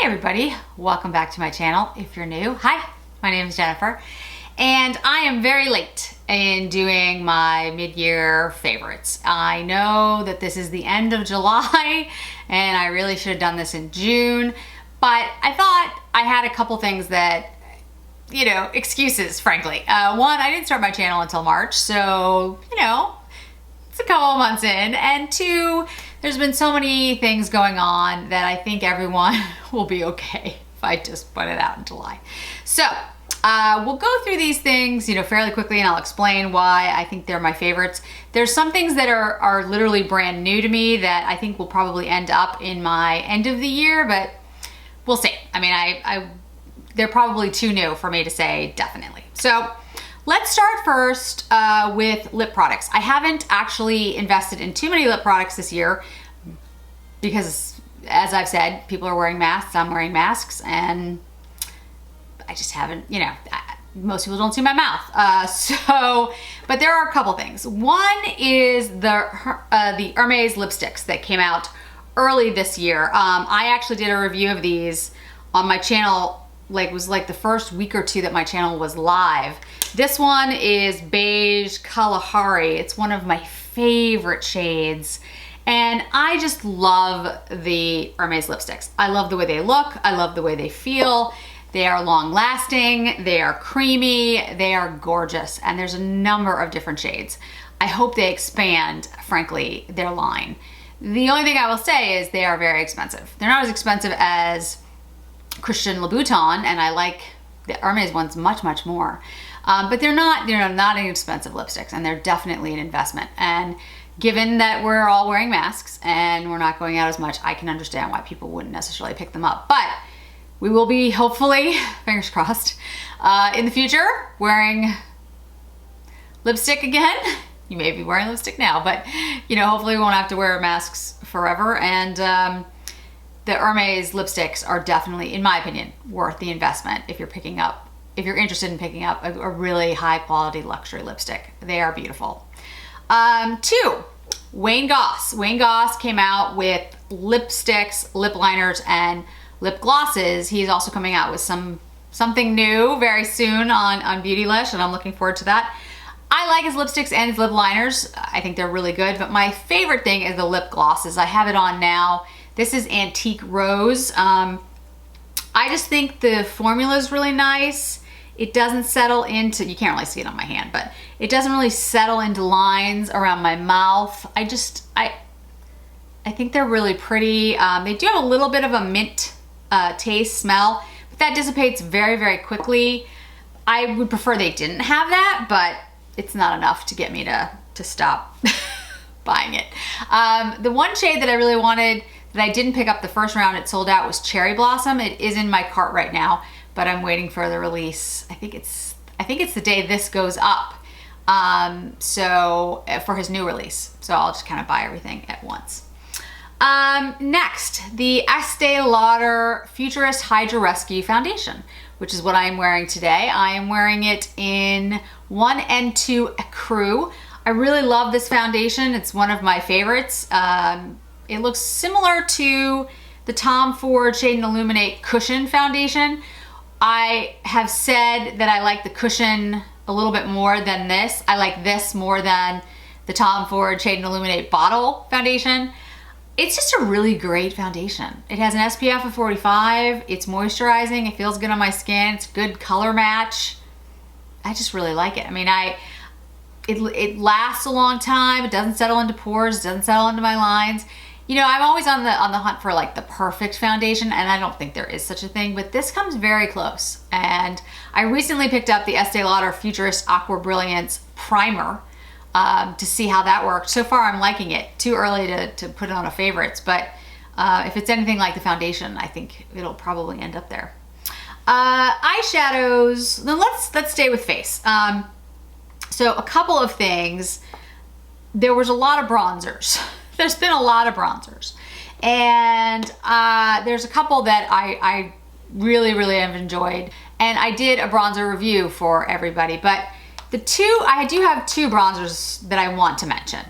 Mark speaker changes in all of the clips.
Speaker 1: Hey everybody, welcome back to my channel. If you're new, hi, my name is Jennifer, and I am very late in doing my mid-year favorites. I know that this is the end of July, and I really should have done this in June, but I thought I had a couple things that, you know, excuses, frankly. One, I didn't start my channel until March, so, you know, it's a couple of months in, and two, there's been so many things going on that I think everyone will be okay if I just put it out in July. So we'll go through these things, you know, fairly quickly, and I'll explain why I think they're my favorites. There's some things that are literally brand new to me that I think will probably end up in my end of the year, but we'll see. I mean, they're probably too new for me to say definitely. So let's start first with lip products. I haven't actually invested in too many lip products this year because, as I've said, people are wearing masks, I'm wearing masks, and I just haven't, you know, most people don't see my mouth. But there are a couple things. One is the Hermes lipsticks that came out early this year. I actually did a review of these on my channel, it was like the first week or two that my channel was live. This one is Beige Kalahari. It's one of my favorite shades. And I just love the Hermes lipsticks. I love the way they look. I love the way they feel. They are long lasting. They are creamy. They are gorgeous. And there's a number of different shades. I hope they expand, frankly, their line. The only thing I will say is they are very expensive. They're not as expensive as Christian Louboutin, and I like the Hermes ones much, much more. But they're not inexpensive lipsticks, and they're definitely an investment. And given that we're all wearing masks and we're not going out as much, I can understand why people wouldn't necessarily pick them up. But we will be, hopefully, fingers crossed, in the future wearing lipstick again. You may be wearing lipstick now, but you know, hopefully we won't have to wear masks forever. And the Hermes lipsticks are definitely, in my opinion, worth the investment if you're interested in picking up a really high quality luxury lipstick. They are beautiful. Two, Wayne Goss. Wayne Goss came out with lipsticks, lip liners, and lip glosses. He's also coming out with something new very soon on Beauty Kristi, and I'm looking forward to that. I like his lipsticks and his lip liners. I think they're really good, but my favorite thing is the lip glosses. I have it on now. This is Antique Rose. I just think the formula is really nice. It doesn't settle into, you can't really see it on my hand, but it doesn't really settle into lines around my mouth. I think they're really pretty. They do have a little bit of a mint taste, smell, but that dissipates very, very quickly. I would prefer they didn't have that, but it's not enough to get me to stop buying it. The one shade that I really wanted that I didn't pick up the first round, it sold out, was Cherry Blossom. It is in my cart right now, but I'm waiting for the release. I think it's the day this goes up. So for his new release. So I'll just kind of buy everything at once. Next, the Esteé Lauder Futurist Hydra Rescue Foundation, which is what I'm wearing today. I am wearing it in 1 and 2 Ecru. I really love this foundation. It's one of my favorites. It looks similar to the Tom Ford Shade and Illuminate Cushion Foundation. I have said that I like the cushion a little bit more than this. I like this more than the Tom Ford Shade and Illuminate Bottle Foundation. It's just a really great foundation. It has an SPF of 45. It's moisturizing. It feels good on my skin. It's a good color match. I just really like it. I mean, it lasts a long time. It doesn't settle into pores. It doesn't settle into my lines. You know, I'm always on the hunt for like the perfect foundation, and I don't think there is such a thing, but this comes very close. And I recently picked up the Estee Lauder Futurist Aqua Brilliance Primer to see how that worked. So far, I'm liking it. Too early to put it on a favorites, but if it's anything like the foundation, I think it'll probably end up there. Eyeshadows. Then let's stay with face. So a couple of things. There was a lot of bronzers. There's been a lot of bronzers, and there's a couple that I really, really have enjoyed, and I did a bronzer review for everybody, but I do have two bronzers that I want to mention.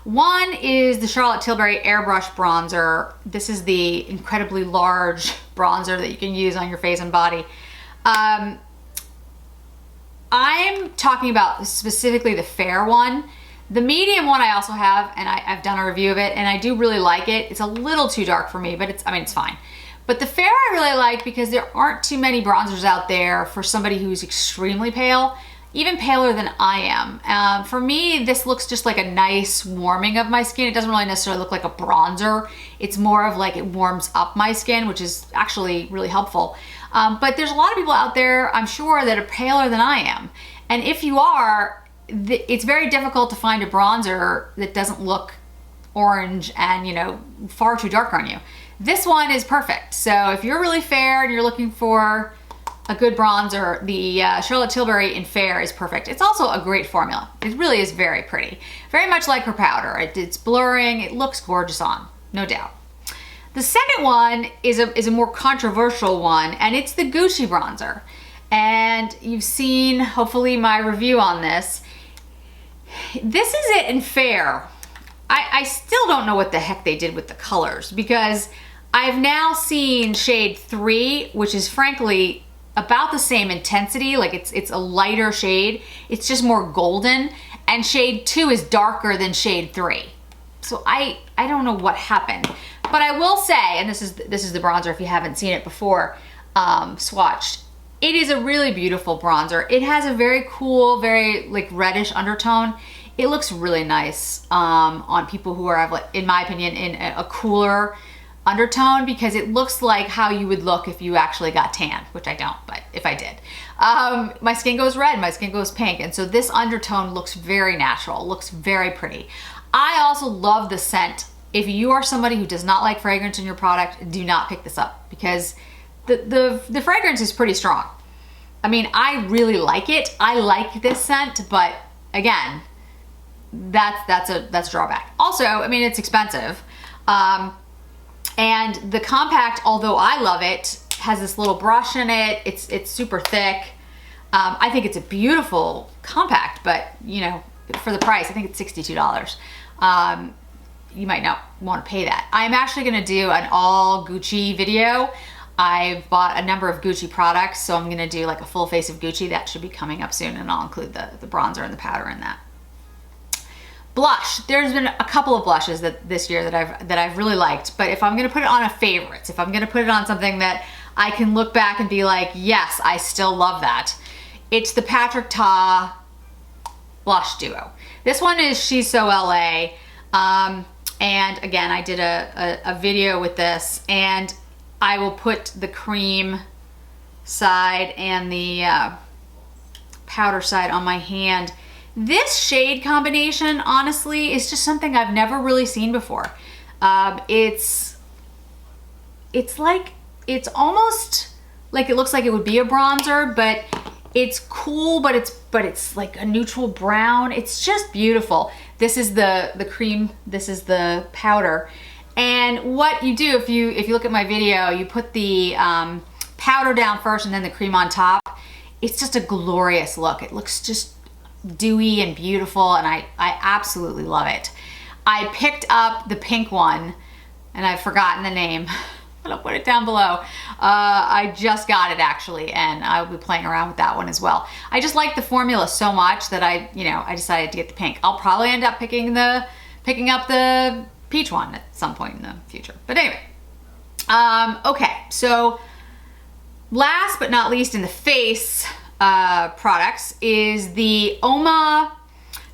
Speaker 1: One is the Charlotte Tilbury Airbrush Bronzer. This is the incredibly large bronzer that you can use on your face and body. I'm talking about specifically the fair one. The medium one I also have, and I've done a review of it, and I do really like it. It's a little too dark for me, but it's fine. But the fair I really like because there aren't too many bronzers out there for somebody who's extremely pale, even paler than I am. For me, this looks just like a nice warming of my skin. It doesn't really necessarily look like a bronzer. It's more of like it warms up my skin, which is actually really helpful. But there's a lot of people out there, I'm sure, that are paler than I am. And if you are, it's very difficult to find a bronzer that doesn't look orange and, you know, far too dark on you. This one is perfect. So if you're really fair and you're looking for a good bronzer, the Charlotte Tilbury in Fair is perfect. It's also a great formula. It really is very pretty. Very much like her powder. It's blurring, it looks gorgeous on, no doubt. The second one is a more controversial one, and it's the Gucci bronzer. And you've seen, hopefully, my review on this. This is it in Fair. I still don't know what the heck they did with the colors, because I've now seen shade 3, which is frankly about the same intensity, like it's a lighter shade. It's just more golden, and shade 2 is darker than shade 3. So I don't know what happened, but I will say, and this is the bronzer if you haven't seen it before, swatched. It is a really beautiful bronzer. It has a very cool, very like reddish undertone. It looks really nice on people who are, in my opinion, in a cooler undertone, because it looks like how you would look if you actually got tan, which I don't, but if I did. My skin goes red, my skin goes pink, and so this undertone looks very natural, looks very pretty. I also love the scent. If you are somebody who does not like fragrance in your product, do not pick this up, because the fragrance is pretty strong. I mean, I really like it. I like this scent, but again, that's a drawback. Also, I mean, it's expensive. And the compact, although I love it, has this little brush in it. It's super thick. I think it's a beautiful compact, but you know, for the price, I think it's $62. You might not want to pay that. I'm actually gonna do an all Gucci video. I've bought a number of Gucci products, so I'm gonna do like a full face of Gucci. That should be coming up soon, and I'll include the bronzer and the powder in that. Blush. There's been a couple of blushes this year that I've really liked, but if I'm gonna put it on a favorites, if I'm gonna put it on something that I can look back and be like, yes, I still love that, it's the Patrick Ta Blush Duo. This one is She's So LA, and again, I did a video with this, and I will put the cream side and the powder side on my hand. This shade combination, honestly, is just something I've never really seen before. It's almost like it looks like it would be a bronzer, but it's cool, but it's like a neutral brown. It's just beautiful. This is the cream, this is the powder. And what you do, if you look at my video, you put the powder down first and then the cream on top. It's just a glorious look. It looks just dewy and beautiful, and I absolutely love it. I picked up the pink one, and I've forgotten the name. I'll put it down below. I just got it actually, and I'll be playing around with that one as well. I just like the formula so much that I decided to get the pink. I'll probably end up picking up the peach one at some point in the future. But anyway, okay, so last but not least in the face products is the UOMA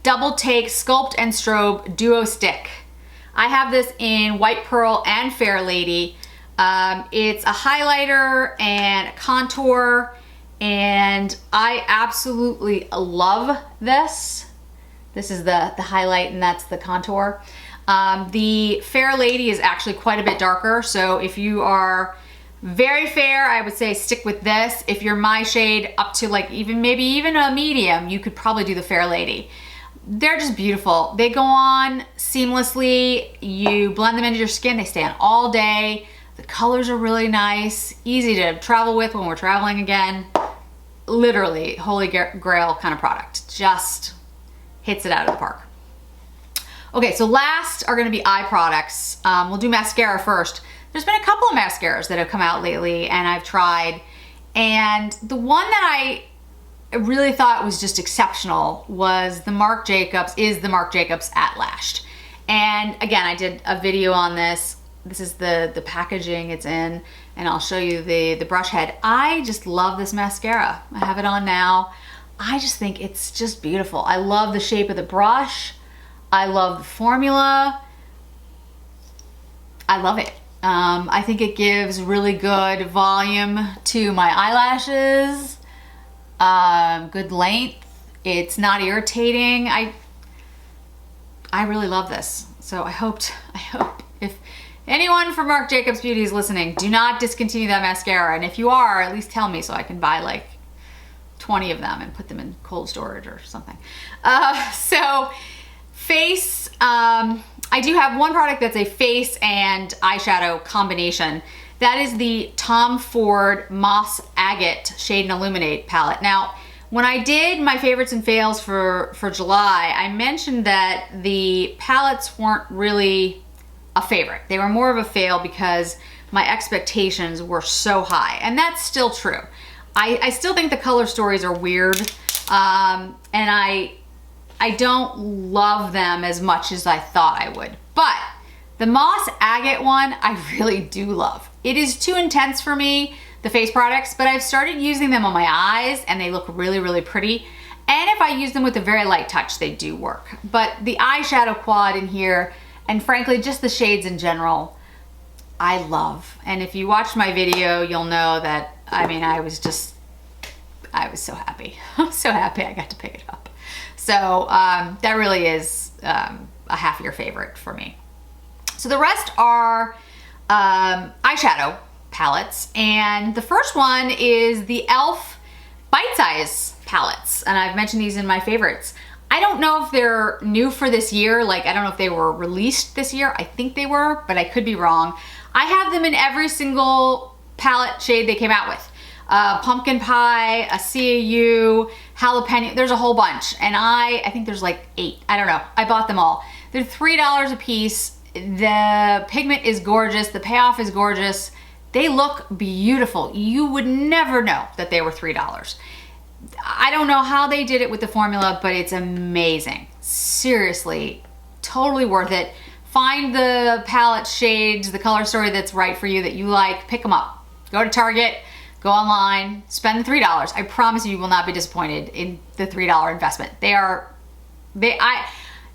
Speaker 1: Double Take Sculpt and Strobe Duo Stick. I have this in White Pearl and Fair Lady. It's a highlighter and a contour, and I absolutely love this. This is the highlight, and that's the contour. The Fair Lady is actually quite a bit darker, so if you are very fair, I would say stick with this. If you're my shade, up to like maybe even a medium, you could probably do the Fair Lady. They're just beautiful. They go on seamlessly. You blend them into your skin. They stay on all day. The colors are really nice, easy to travel with when we're traveling again. Literally, holy grail kind of product. Just hits it out of the park. Okay, so last are gonna be eye products. We'll do mascara first. There's been a couple of mascaras that have come out lately and I've tried. And the one that I really thought was just exceptional was the Marc Jacobs At Lash'd. And again, I did a video on this. This is the packaging it's in, and I'll show you the brush head. I just love this mascara. I have it on now. I just think it's just beautiful. I love the shape of the brush. I love the formula. I love it. I think it gives really good volume to my eyelashes, good length. It's not irritating. I really love this. So I hope if anyone from Marc Jacobs Beauty is listening, do not discontinue that mascara. And if you are, at least tell me so I can buy like 20 of them and put them in cold storage or something. So face, I do have one product that's a face and eyeshadow combination. That is the Tom Ford Moss Agate Shade and Illuminate palette. Now, when I did my favorites and fails for July, I mentioned that the palettes weren't really a favorite. They were more of a fail because my expectations were so high, and that's still true. I still think the color stories are weird, and I don't love them as much as I thought I would. But the Moss Agate one, I really do love. It is too intense for me, the face products, but I've started using them on my eyes and they look really, really pretty. And if I use them with a very light touch, they do work. But the eyeshadow quad in here, and frankly, just the shades in general, I love. And if you watched my video, you'll know that, I mean, I was so happy. I'm so happy I got to pick it up. So that really is a half year favorite for me. So the rest are eyeshadow palettes. And the first one is the e.l.f. Bite Size palettes. And I've mentioned these in my favorites. I don't know if they're new for this year. Like, I don't know if they were released this year. I think they were, but I could be wrong. I have them in every single palette shade they came out with. Pumpkin pie, a CAU, jalapeno, there's a whole bunch. And I think there's like 8, I don't know. I bought them all. They're $3 a piece. The pigment is gorgeous. The payoff is gorgeous. They look beautiful. You would never know that they were $3. I don't know how they did it with the formula, but it's amazing. Seriously, totally worth it. Find the palette shades, the color story that's right for you, that you like, pick them up. Go to Target, go online, spend the $3. I promise you will not be disappointed in the $3 investment.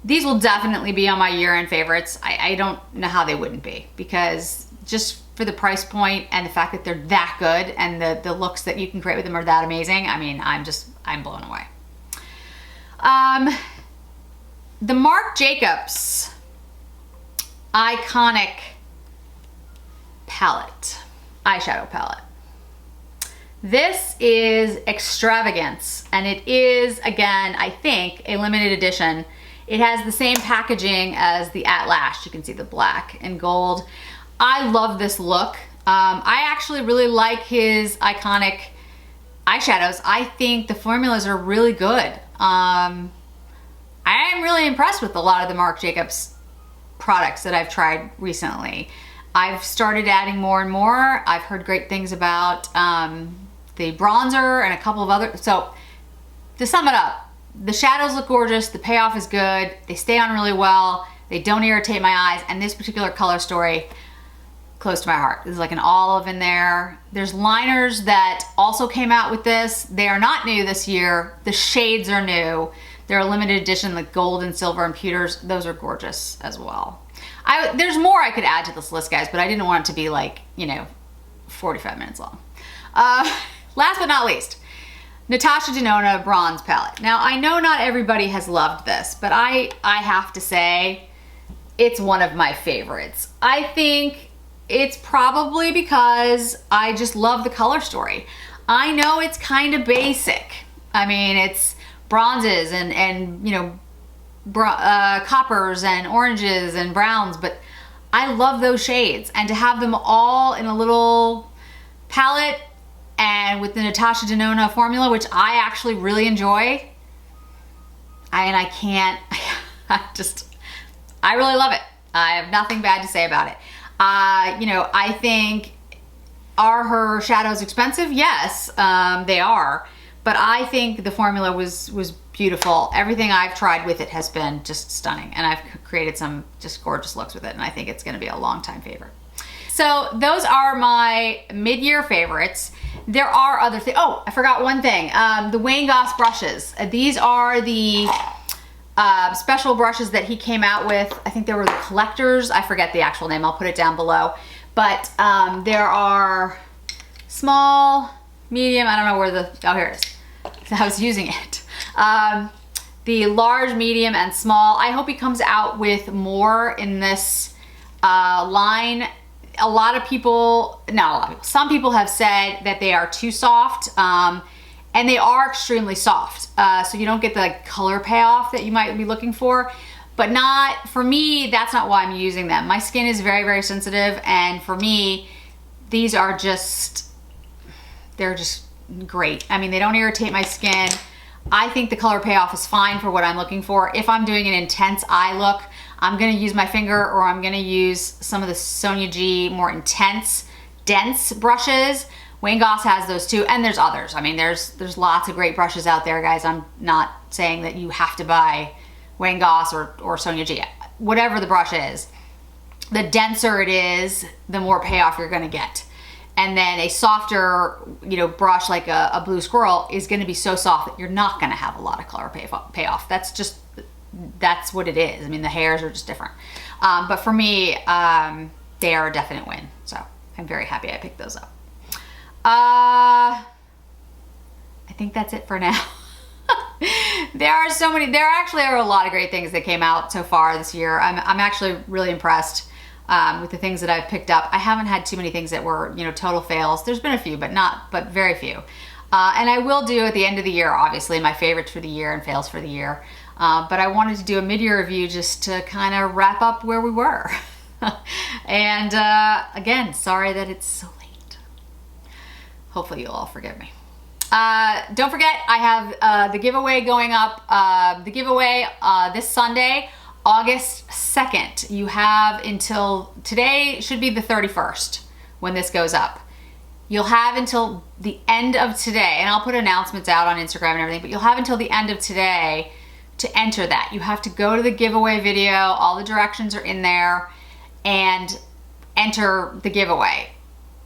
Speaker 1: These will definitely be on my year-end favorites. I don't know how they wouldn't be, because just for the price point and the fact that they're that good and the looks that you can create with them are that amazing. I mean, I'm blown away. The Marc Jacobs Iconic palette, eyeshadow palette. This is extravagance, and it is, again, I think, a limited edition. It has the same packaging as the At Lash'd. You can see the black and gold. I love this look. I actually really like his iconic eyeshadows. I think the formulas are really good. I am really impressed with a lot of the Marc Jacobs products that I've tried recently. I've started adding more and more. I've heard great things about the bronzer and a couple of other. So to sum it up, the shadows look gorgeous, the payoff is good, they stay on really well, they don't irritate my eyes, and this particular color story, close to my heart. There's like an olive in there. There's liners that also came out with this. They are not new this year. The shades are new. They're a limited edition, like gold and silver and pewters. Those are gorgeous as well. There's more I could add to this list, guys, but I didn't want it to be like, 45 minutes long. Last but not least, Natasha Denona Bronze Palette. Now, I know not everybody has loved this, but I have to say it's one of my favorites. I think it's probably because I just love the color story. I know it's kind of basic. I mean, it's bronzes and coppers and oranges and browns, but I love those shades. And to have them all in a little palette and with the Natasha Denona formula, which I actually really enjoy, I I really love it. I have nothing bad to say about it. You know, I think, are her shadows expensive? Yes, they are. But I think the formula was beautiful. Everything I've tried with it has been just stunning, and I've created some just gorgeous looks with it, and I think it's gonna be a long time favorite. So those are my mid-year favorites. There are other things. Oh, I forgot one thing. The Goss brushes. These are the special brushes that he came out with. I think they were the collectors. I forget the actual name. I'll put it down below. But there are small, medium, I don't know where the, oh, here it is. I was using it. The large, medium, and small. I hope he comes out with more in this line. A lot of people, not a lot of people, some people have said that they are too soft, and they are extremely soft. So you don't get the like, color payoff that you might be looking for, but not, for me, that's not why I'm using them. My skin is very, very sensitive, and for me, these are just, they're just great. I mean, they don't irritate my skin. I think the color payoff is fine for what I'm looking for. If I'm doing an intense eye look, I'm gonna use my finger, or I'm gonna use some of the Sonia G more intense, dense brushes. Goss has those too, and there's others. I mean, there's lots of great brushes out there, guys. I'm not saying that you have to buy Goss or Sonia G. Whatever the brush is, the denser it is, the more payoff you're gonna get. And then a softer, you know, brush like a blue squirrel is gonna be so soft that you're not gonna have a lot of color payoff. That's what it is. I mean, the hairs are just different. But for me, they are a definite win. So I'm very happy I picked those up. I think that's it for now. There are so many, there actually are a lot of great things that came out so far this year. I'm actually really impressed with the things that I've picked up. I haven't had too many things that were, you know, total fails. There's been a few, but very few. And I will do at the end of the year, obviously, my favorites for the year and fails for the year. But I wanted to do a mid-year review just to kind of wrap up where we were. And again, sorry that it's so late. Hopefully you'll all forgive me. Don't forget, I have the giveaway going up. The giveaway this Sunday, August 2nd. You have until, today should be the 31st when this goes up. You'll have until the end of today, and I'll put announcements out on Instagram and everything, but you'll have until the end of today to enter that. You have to go to the giveaway video, all the directions are in there, and enter the giveaway.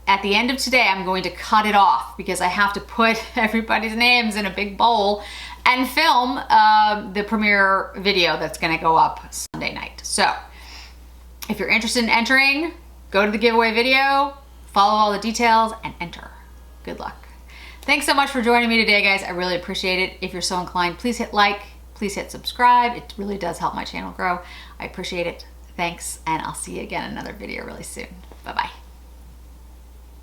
Speaker 1: At the end of today, I'm going to cut it off because I have to put everybody's names in a big bowl and film the premiere video that's gonna go up Sunday night. So if you're interested in entering, go to the giveaway video, follow all the details, and enter. Good luck. Thanks so much for joining me today, guys. I really appreciate it. If you're so inclined, please hit like, please hit subscribe. It really does help my channel grow. I appreciate it. Thanks, and I'll see you again in another video really soon. Bye-bye.